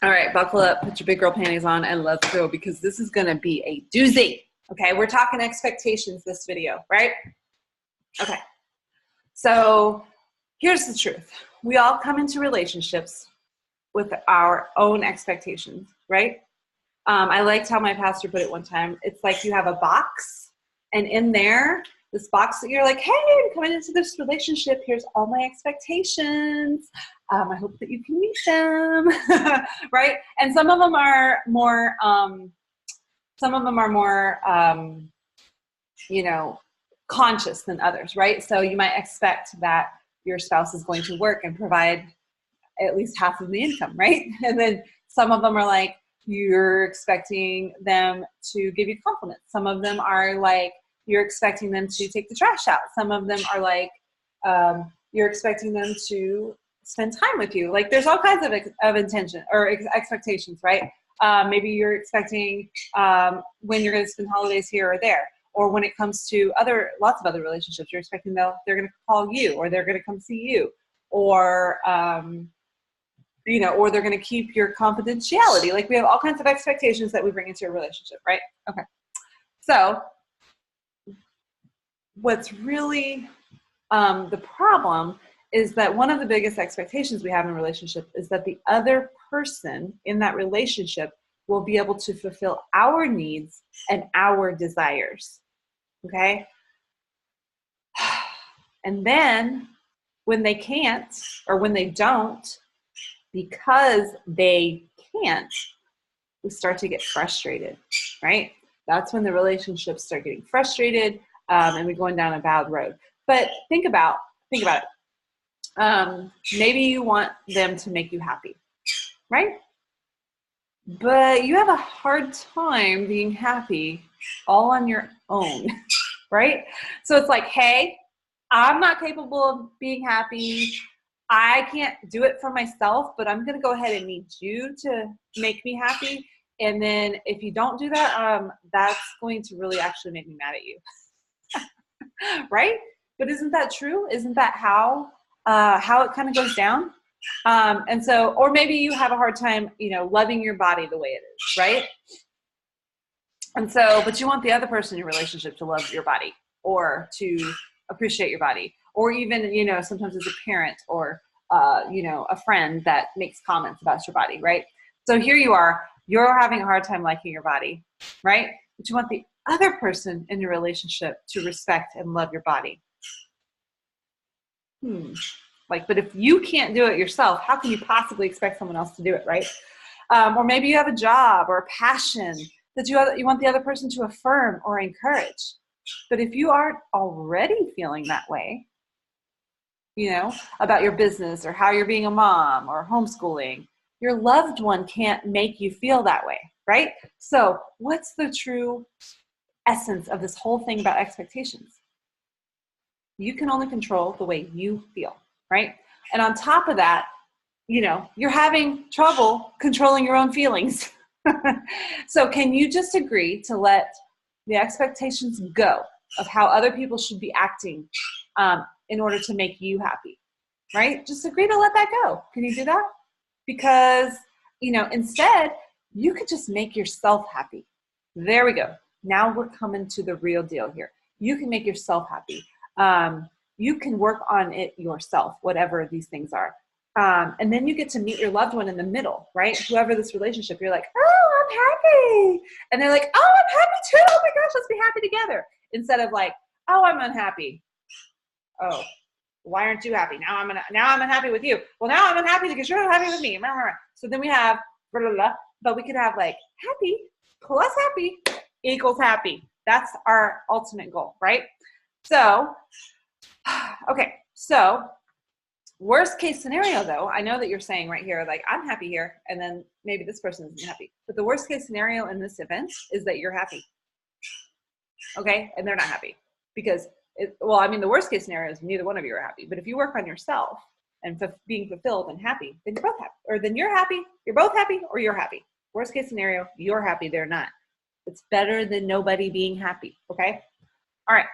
All right, buckle up, put your big girl panties on, and let's go because this is going to be a doozy. Okay, we're talking expectations this video, right? Okay, so here's the truth. We all come into relationships with our own expectations, right? I liked how my pastor put it one time. It's like you have a box, and in there, this box that you're like, hey, I'm coming into this relationship. Here's all my expectations. I hope that you can meet them, right? And some of them are more, conscious than others, right? So you might expect that your spouse is going to work and provide at least half of the income, right? And then some of them are like, you're expecting them to give you compliments. Some of them are like, you're expecting them to take the trash out. Some of them are like, you're expecting them to spend time with you. Like there's all kinds of intention or expectations, right? Maybe you're expecting when you're going to spend holidays here or there. Or when it comes to lots of other relationships, you're expecting they're going to call you, or they're going to come see you, or or they're going to keep your confidentiality. Like we have all kinds of expectations that we bring into a relationship, right? Okay. So what's really the problem is that one of the biggest expectations we have in a relationship is that the other person in that relationship will be able to fulfill our needs and our desires, okay? And then when they can't, or when they don't, because they can't, we start to get frustrated, right? That's when the relationships start getting frustrated and we're going down a bad road. But think about it. Maybe you want them to make you happy, right? But you have a hard time being happy all on your own, right? So it's like, hey, I'm not capable of being happy. I can't do it for myself, but I'm going to go ahead and need you to make me happy. And then if you don't do that, that's going to really actually make me mad at you. Right? But isn't that true? Isn't that how it kind of goes down? And so, or maybe you have a hard time, loving your body the way it is, right? And so, but you want the other person in your relationship to love your body or to appreciate your body, or even, sometimes as a parent or, a friend that makes comments about your body, right? So here you are, you're having a hard time liking your body, right? But you want the other person in your relationship to respect and love your body. But if you can't do it yourself, how can you possibly expect someone else to do it, right? Or maybe you have a job or a passion that you want the other person to affirm or encourage. But if you aren't already feeling that way, about your business or how you're being a mom or homeschooling, your loved one can't make you feel that way, right? So what's the true essence of this whole thing about expectations? You can only control the way you feel, right? And on top of that, you're having trouble controlling your own feelings. So can you just agree to let the expectations go of how other people should be acting in order to make you happy, right? Just agree to let that go. Can you do that? Because, instead, you could just make yourself happy. There we go. Now we're coming to the real deal here. You can make yourself happy. You can work on it yourself, whatever these things are. And then you get to meet your loved one in the middle, right? Whoever this relationship, you're like, oh, I'm happy. And they're like, oh, I'm happy too. Oh my gosh, let's be happy together. Instead of like, oh, I'm unhappy. Oh, why aren't you happy? Now I'm unhappy with you. Well, now I'm unhappy because you're unhappy with me. So then we have, blah, blah, blah, but we could have like happy plus happy equals happy. That's our ultimate goal, right? So, okay. So worst case scenario though, I know that you're saying right here, like I'm happy here. And then maybe this person isn't happy, but the worst case scenario in this event is that you're happy. Okay. And they're not happy because the worst case scenario is neither one of you are happy. But if you work on yourself and being fulfilled and happy, then you're both happy. Or then you're happy, you're both happy, or you're happy. Worst case scenario, you're happy, they're not. It's better than nobody being happy. Okay. All right.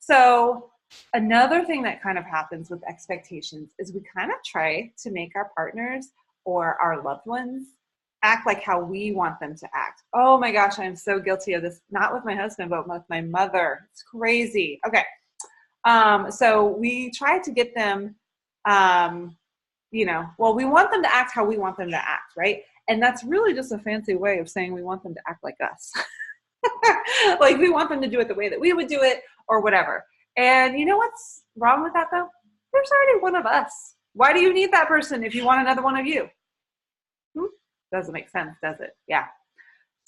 So another thing that kind of happens with expectations is we kind of try to make our partners or our loved ones act like how we want them to act. Oh my gosh, I'm so guilty of this. Not with my husband, but with my mother. It's crazy. Okay. So we try to get them, we want them to act how we want them to act, right? And that's really just a fancy way of saying we want them to act like us. Like we want them to do it the way that we would do it or whatever. And you know what's wrong with that though? There's already one of us. Why do you need that person if you want another one of you? Doesn't make sense, does it? Yeah.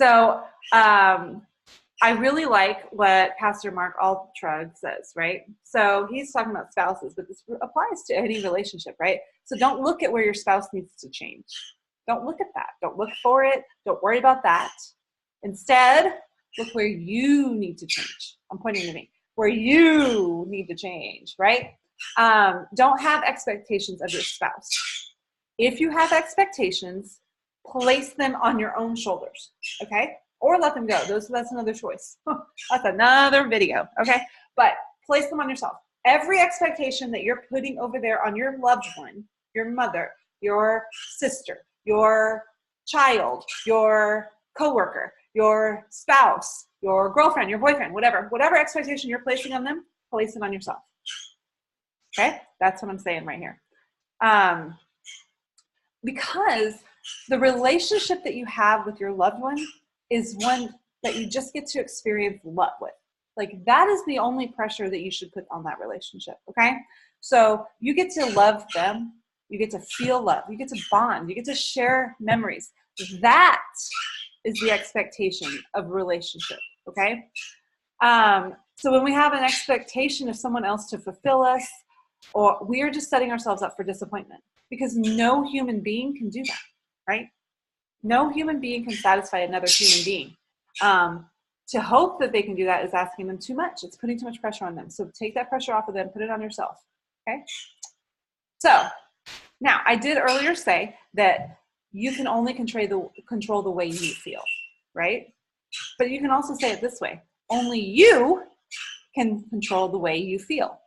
So I really like what Pastor Mark Altrug says, right? So he's talking about spouses, but this applies to any relationship, right? So don't look at where your spouse needs to change. Don't look at that. Don't look for it. Don't worry about that. Instead, look where you need to change. I'm pointing to me. Where you need to change, right? Don't have expectations of your spouse. If you have expectations, place them on your own shoulders, okay? Or let them go. That's another choice. That's another video, okay? But place them on yourself. Every expectation that you're putting over there on your loved one, your mother, your sister, your child, your coworker, your spouse, your girlfriend, your boyfriend, whatever expectation you're placing on them, place it on yourself. Okay? That's what I'm saying right here. Because the relationship that you have with your loved one is one that you just get to experience love with. Like that is the only pressure that you should put on that relationship, okay? So you get to love them, you get to feel love, you get to bond, you get to share memories. That is the expectation of a relationship, okay? So when we have an expectation of someone else to fulfill us, or we are just setting ourselves up for disappointment because no human being can do that, right? No human being can satisfy another human being. To hope that they can do that is asking them too much. It's putting too much pressure on them. So take that pressure off of them, put it on yourself, okay? So now I did earlier say that you can only control the way you feel, right? But you can also say it this way. Only you can control the way you feel.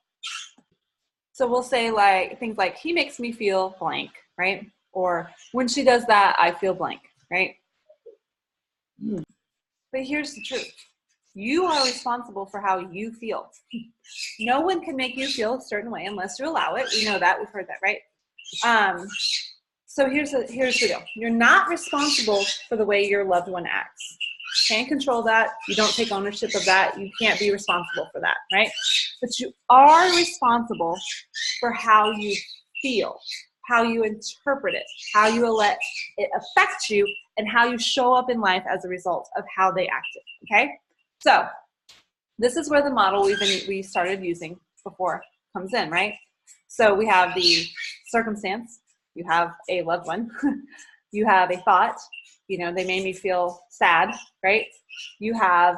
So we'll say like things like, he makes me feel blank, right? Or when she does that, I feel blank, right? But here's the truth. You are responsible for how you feel. No one can make you feel a certain way unless you allow it. We know that. We've heard that, right? So here's the deal. You're not responsible for the way your loved one acts. Can't control that. You don't take ownership of that. You can't be responsible for that, right? But you are responsible for how you feel, how you interpret it, how you let it affect you, and how you show up in life as a result of how they acted, okay? So this is where the model we started using before comes in, right? So we have the circumstance, you have a loved one, you have a thought, they made me feel sad, right? You have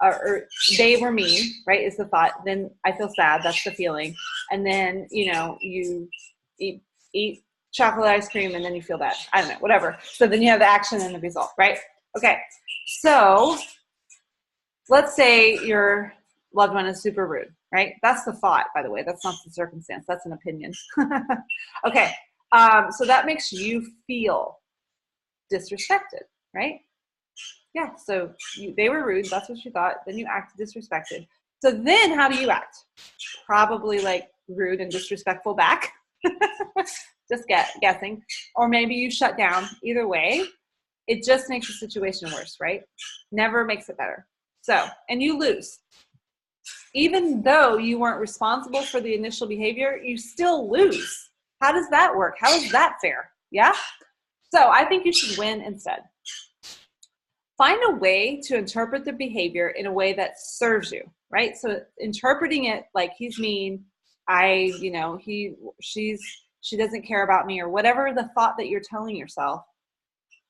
or they were mean, right, is the thought. Then I feel sad, that's the feeling. And then, you eat chocolate ice cream and then you feel bad. I don't know, whatever. So then you have the action and the result, right? Okay, so let's say your loved one is super rude, right? That's the thought, by the way. That's not the circumstance. That's an opinion. Okay, so that makes you feel disrespected, right? Yeah, so they were rude. That's what you thought. Then you acted disrespected. So then how do you act? Probably like rude and disrespectful back. Just guessing. Or maybe you shut down. Either way, it just makes the situation worse, right? Never makes it better. So, and you lose. Even though you weren't responsible for the initial behavior, you still lose. How does that work? How is that fair? Yeah? So I think you should win instead. Find a way to interpret the behavior in a way that serves you, right? So interpreting it like he's mean, she doesn't care about me, or whatever the thought that you're telling yourself,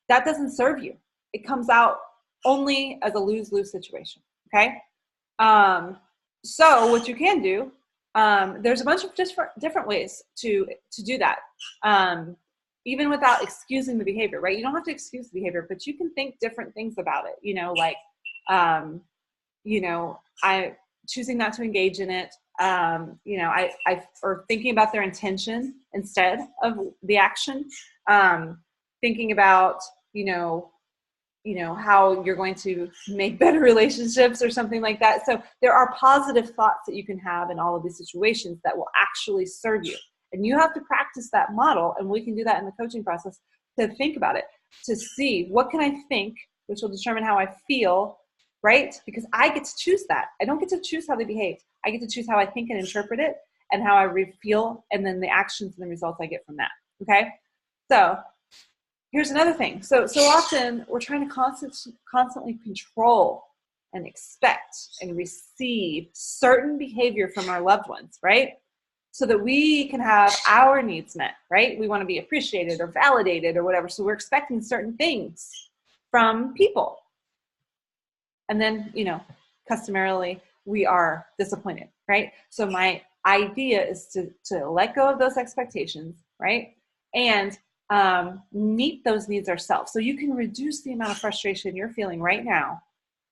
that doesn't serve you. It comes out only as a lose-lose situation, okay? So what you can do, there's a bunch of different ways to do that. Even without excusing the behavior, right? You don't have to excuse the behavior, but you can think different things about it. I choosing not to engage in it. or thinking about their intention instead of the action, thinking about, how you're going to make better relationships or something like that. So there are positive thoughts that you can have in all of these situations that will actually serve you. And you have to practice that model, and we can do that in the coaching process, to think about it, to see what can I think, which will determine how I feel, right? Because I get to choose that. I don't get to choose how they behave. I get to choose how I think and interpret it, and how I feel, and then the actions and the results I get from that. Okay? So here's another thing. So often we're trying to constantly control and expect and receive certain behavior from our loved ones, right? So that we can have our needs met, right? We want to be appreciated or validated or whatever. So we're expecting certain things from people. And then, customarily we are disappointed, right? So my idea is to let go of those expectations, right? And meet those needs ourselves. So you can reduce the amount of frustration you're feeling right now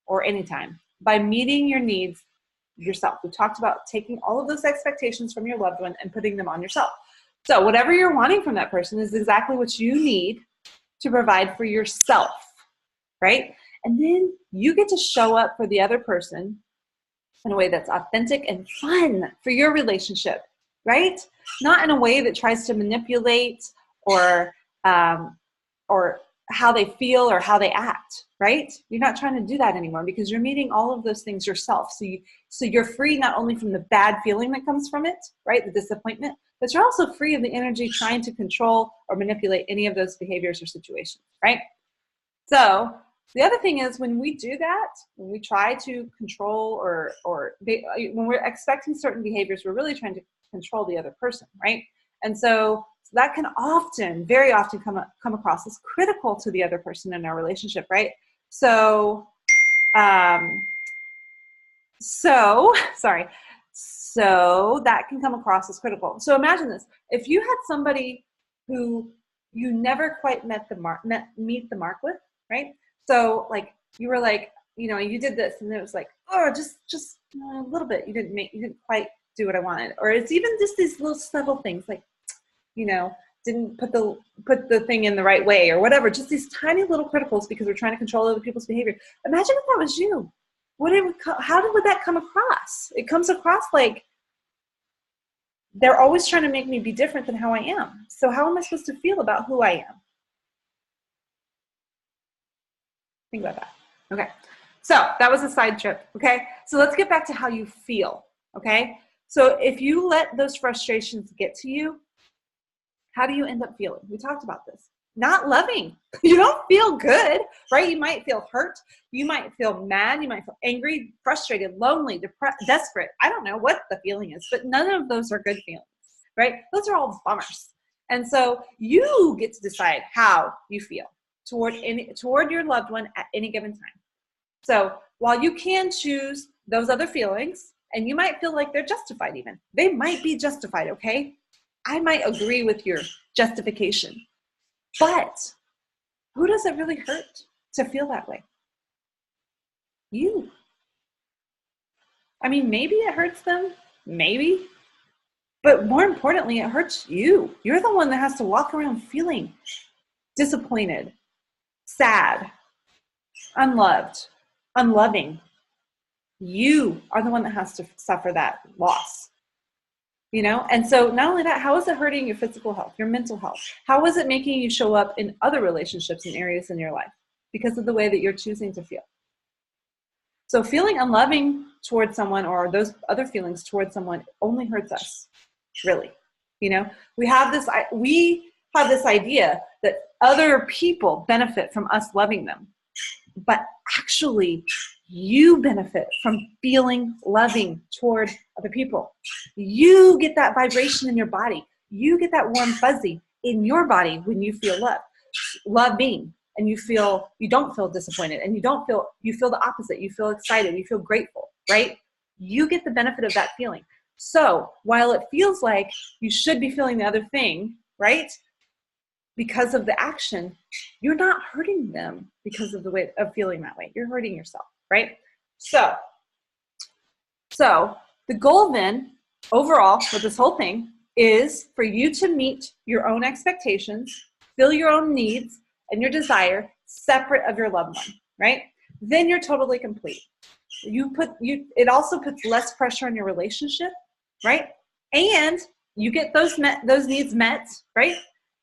or anytime by meeting your needs yourself. We talked about taking all of those expectations from your loved one and putting them on yourself. So whatever you're wanting from that person is exactly what you need to provide for yourself, right? And then you get to show up for the other person in a way that's authentic and fun for your relationship, right? Not in a way that tries to manipulate or how they feel or how they act, right? You're not trying to do that anymore because you're meeting all of those things yourself. So you're free not only from the bad feeling that comes from it, right, the disappointment, but you're also free of the energy trying to control or manipulate any of those behaviors or situations, right? So the other thing is when we do that, when we try to control when we're expecting certain behaviors, we're really trying to control the other person, right? And so that can very often come across as critical to the other person in our relationship, right? So that can come across as critical. So imagine this: if you had somebody who you never quite meet the mark with, right? So like you were like, you did this, and it was like, oh, just a little bit. You didn't quite do what I wanted, or it's even just these little subtle things like, didn't put the thing in the right way or whatever, just these tiny little criticals because we're trying to control other people's behavior. Imagine if that was you. How would that come across? It comes across like they're always trying to make me be different than how I am. So how am I supposed to feel about who I am? Think about that. Okay. So that was a side trip. Okay. So let's get back to how you feel. Okay. So if you let those frustrations get to you, how do you end up feeling? We talked about this. Not loving. You don't feel good, right? You might feel hurt. You might feel mad. You might feel angry, frustrated, lonely, depressed, desperate. I don't know what the feeling is, but none of those are good feelings, right? Those are all bummers. And so you get to decide how you feel toward your loved one at any given time. So while you can choose those other feelings, and you might feel like they're justified even. They might be justified, okay? I might agree with your justification, but who does it really hurt to feel that way? You. I mean, maybe it hurts them, maybe, but more importantly, it hurts you. You're the one that has to walk around feeling disappointed, sad, unloved, unloving. You are the one that has to suffer that loss. And so not only that, how is it hurting your physical health, your mental health? How is it making you show up in other relationships and areas in your life because of the way that you're choosing to feel? So feeling unloving towards someone or those other feelings towards someone only hurts us, really. We have this idea that other people benefit from us loving them, but actually you benefit from feeling loving toward other people. You get that vibration in your body. You get that warm fuzzy in your body when you feel loving, and you don't feel disappointed, and you feel the opposite. You feel excited. You feel grateful, right? You get the benefit of that feeling. So while it feels like you should be feeling the other thing, right? Because of the action, you're not hurting them because of the way of feeling that way. You're hurting yourself, right? So the goal then overall, with this whole thing, is for you to meet your own expectations, fill your own needs and your desire separate of your loved one, right? Then you're totally complete. It also puts less pressure on your relationship, right? And you get those needs met, right?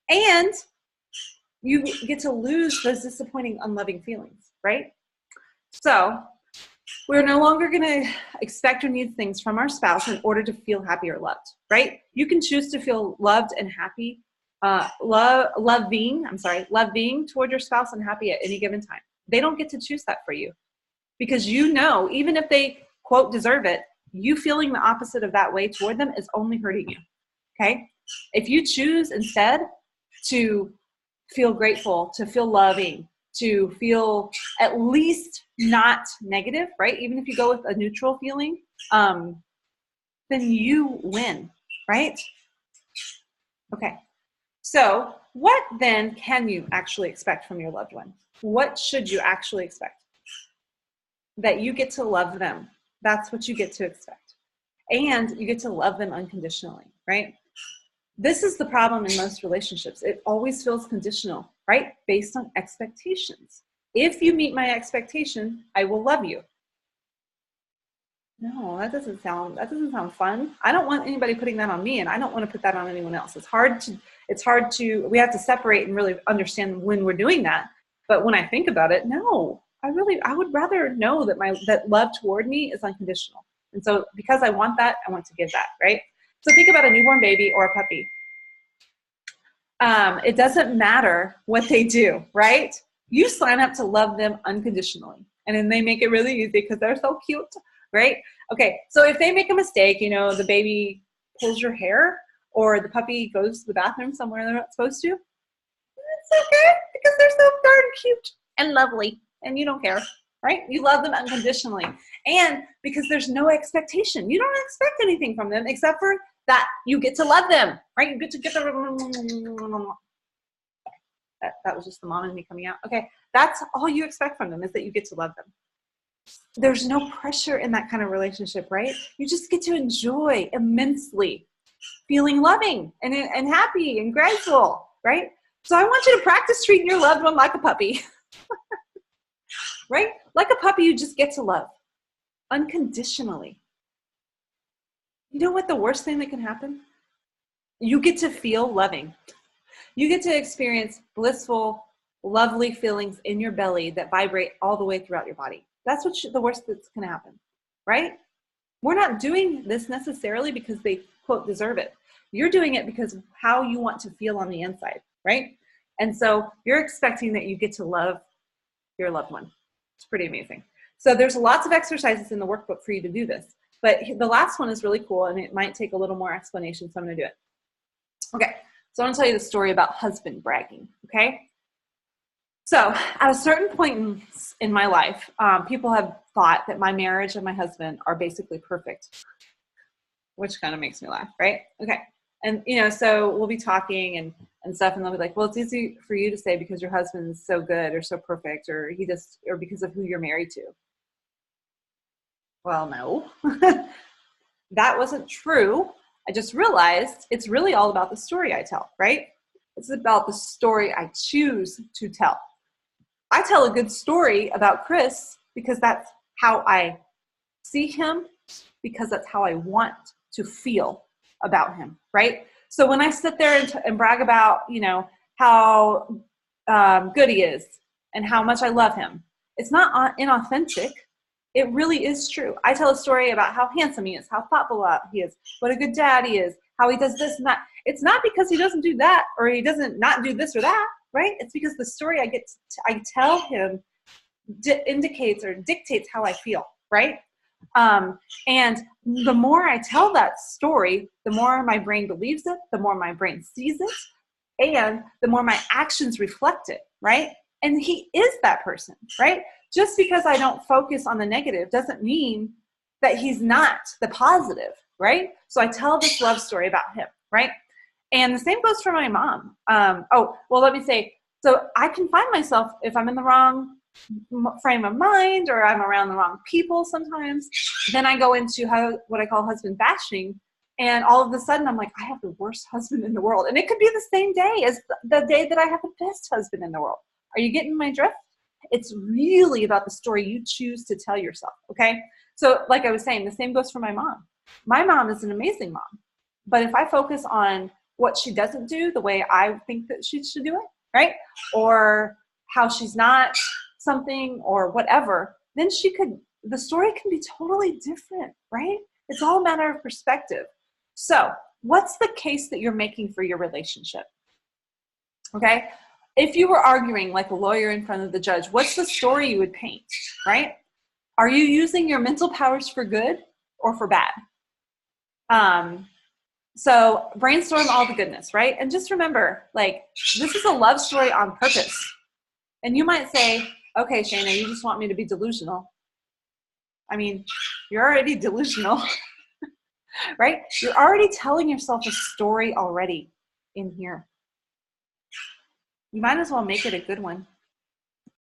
And you get to lose those disappointing, unloving feelings, right? So we're no longer going to expect or need things from our spouse in order to feel happy or loved, right? You can choose to feel loved and happy, loving toward your spouse and happy at any given time. They don't get to choose that for you, because even if they, quote, deserve it, you feeling the opposite of that way toward them is only hurting you, okay? If you choose instead to feel grateful, to feel loving, to feel at least not negative, right? Even if you go with a neutral feeling, then you win, right? Okay. So what then can you actually expect from your loved one? What should you actually expect? That you get to love them. That's what you get to expect. And you get to love them unconditionally, right? This is the problem in most relationships. It always feels conditional, right? Based on expectations. If you meet my expectation, I will love you. No, that doesn't sound fun. I don't want anybody putting that on me, and I don't want to put that on anyone else. We have to separate and really understand when we're doing that. But when I think about it, no, I would rather know that love toward me is unconditional. And so because I want that, I want to give that, right? So think about a newborn baby or a puppy. It doesn't matter what they do, right? You sign up to love them unconditionally. And then they make it really easy because they're so cute, right? Okay, so if they make a mistake, the baby pulls your hair or the puppy goes to the bathroom somewhere they're not supposed to, it's okay because they're so darn cute and lovely and you don't care, right? You love them unconditionally. And because there's no expectation, you don't expect anything from them except for that you get to love them, right? You get to get the... That was just the mom in me coming out. Okay, that's all you expect from them, is that you get to love them. There's no pressure in that kind of relationship, right? You just get to enjoy immensely feeling loving and happy and grateful, right? So I want you to practice treating your loved one like a puppy, right? Like a puppy you just get to love unconditionally. You know what the worst thing that can happen? You get to feel loving. You get to experience blissful, lovely feelings in your belly that vibrate all the way throughout your body. That's the worst that's going to happen, right? We're not doing this necessarily because they, quote, deserve it. You're doing it because of how you want to feel on the inside, right? And so you're expecting that you get to love your loved one. It's pretty amazing. So there's lots of exercises in the workbook for you to do this. But the last one is really cool, and it might take a little more explanation, so I'm going to do it. Okay, so I want to tell you the story about husband bragging, okay? So at a certain point in my life, people have thought that my marriage and my husband are basically perfect, which kind of makes me laugh, right? Okay, and so we'll be talking and stuff, and they'll be like, well, it's easy for you to say because your husband's so good or so perfect, or because of who you're married to. Well, no, that wasn't true. I just realized it's really all about the story I tell, right? It's about the story I choose to tell. I tell a good story about Chris because that's how I see him, because that's how I want to feel about him, right? So when I sit there and brag about, how good he is and how much I love him, it's not inauthentic. It really is true. I tell a story about how handsome he is, how thoughtful he is, what a good dad he is, how he does this and that. It's not because he doesn't do that or he doesn't not do this or that, right? It's because the story I tell him indicates or dictates how I feel, right? And the more I tell that story, the more my brain believes it, the more my brain sees it, and the more my actions reflect it, right? And he is that person, right? Just because I don't focus on the negative doesn't mean that he's not the positive, right? So I tell this love story about him, right? And the same goes for my mom. Let me say, so I can find myself, if I'm in the wrong frame of mind or I'm around the wrong people sometimes, then I go into what I call husband bashing And all of a sudden I'm like, I have the worst husband in the world. And it could be the same day as the day that I have the best husband in the world. Are you getting my drift? It's really about the story you choose to tell yourself, okay? So like I was saying, the same goes for my mom. My mom is an amazing mom. But if I focus on what she doesn't do the way I think that she should do it, right? Or how she's not something or whatever, then the story can be totally different, right? It's all a matter of perspective. So what's the case that you're making for your relationship? Okay? If you were arguing like a lawyer in front of the judge, what's the story you would paint, right? Are you using your mental powers for good or for bad? So brainstorm all the goodness, right? And just remember, like, this is a love story on purpose. And you might say, okay, Shayna, you just want me to be delusional. I mean, you're already delusional, right? You're already telling yourself a story already in here. You might as well make it a good one.